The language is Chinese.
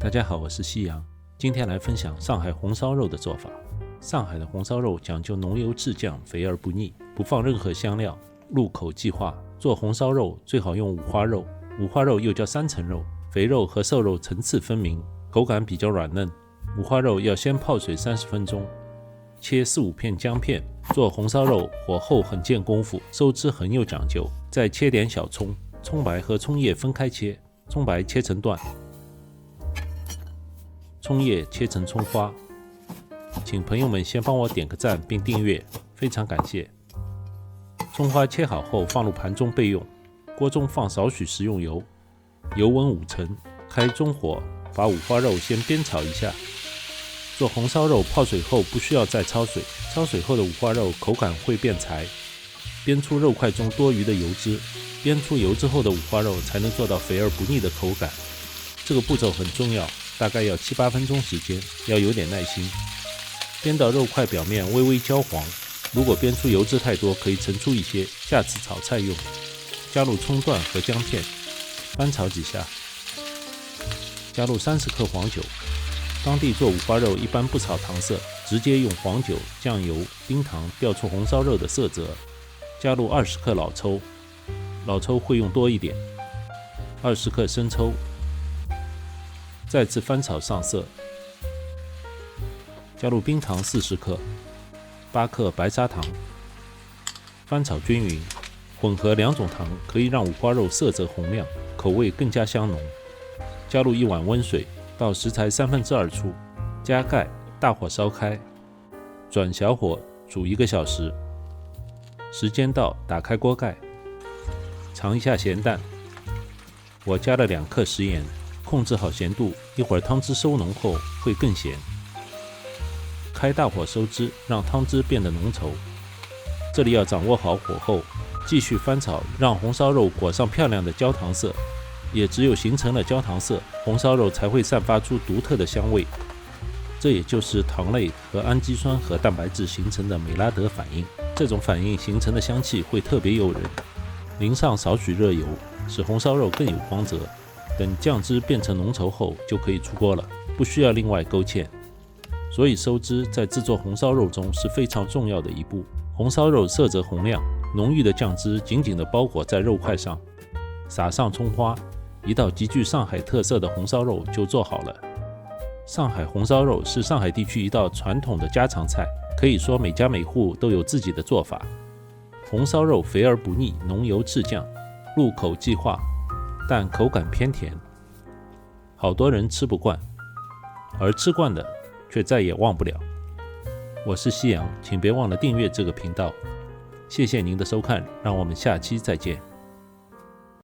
大家好，我是西洋，今天来分享上海红烧肉的做法。上海的红烧肉讲究浓油赤酱，肥而不腻，不放任何香料，入口即化。做红烧肉最好用五花肉，五花肉又叫三层肉，肥肉和瘦肉层次分明，口感比较软嫩。五花肉要先泡水30分钟，切4、5片姜片。做红烧肉火候很见功夫，收汁很有讲究。再切点小葱，葱白和葱叶分开切，葱白切成段，葱叶切成葱花。请朋友们先帮我点个赞并订阅，非常感谢。葱花切好后放入盘中备用。锅中放少许食用油，油温5成，开中火，把五花肉先煸炒一下。做红烧肉泡水后不需要再焯水，焯水后的五花肉口感会变柴，煸出肉块中多余的油脂，煸出油脂后的五花肉才能做到肥而不腻的口感。这个步骤很重要，大概要7、8分钟时间，要有点耐心。煸到肉块表面微微焦黄，如果煸出油脂太多，可以盛出一些，下次炒菜用。加入葱段和姜片，翻炒几下，加入30克黄酒。当地做五花肉一般不炒糖色，直接用黄酒、酱油、冰糖调出红烧肉的色泽。加入20克老抽，老抽会用多一点，20克生抽。再次翻炒上色，加入冰糖40克，8克白砂糖，翻炒均匀。混合2种糖可以让五花肉色泽红亮，口味更加香浓。加入1碗温水，到食材2/3处，加盖，大火烧开，转小火煮1个小时。时间到，打开锅盖，尝一下咸淡。我加了2克食盐，控制好咸度，一会儿汤汁收浓后会更咸。开大火收汁，让汤汁变得浓稠。这里要掌握好火候，继续翻炒，让红烧肉裹上漂亮的焦糖色。也只有形成了焦糖色，红烧肉才会散发出独特的香味。这也就是糖类和氨基酸和蛋白质形成的美拉德反应。这种反应形成的香气会特别诱人。淋上少许热油，使红烧肉更有光泽。等酱汁变成浓稠后，就可以出锅了，不需要另外勾芡。所以收汁在制作红烧肉中是非常重要的一步。红烧肉色泽红亮，浓郁的酱汁紧紧地包裹在肉块上，撒上葱花，一道极具上海特色的红烧肉就做好了。上海红烧肉是上海地区一道传统的家常菜，可以说每家每户都有自己的做法。红烧肉肥而不腻，浓油赤酱，入口即化，但口感偏甜，好多人吃不惯，而吃惯的却再也忘不了。我是西洋，请别忘了订阅这个频道。谢谢您的收看，让我们下期再见。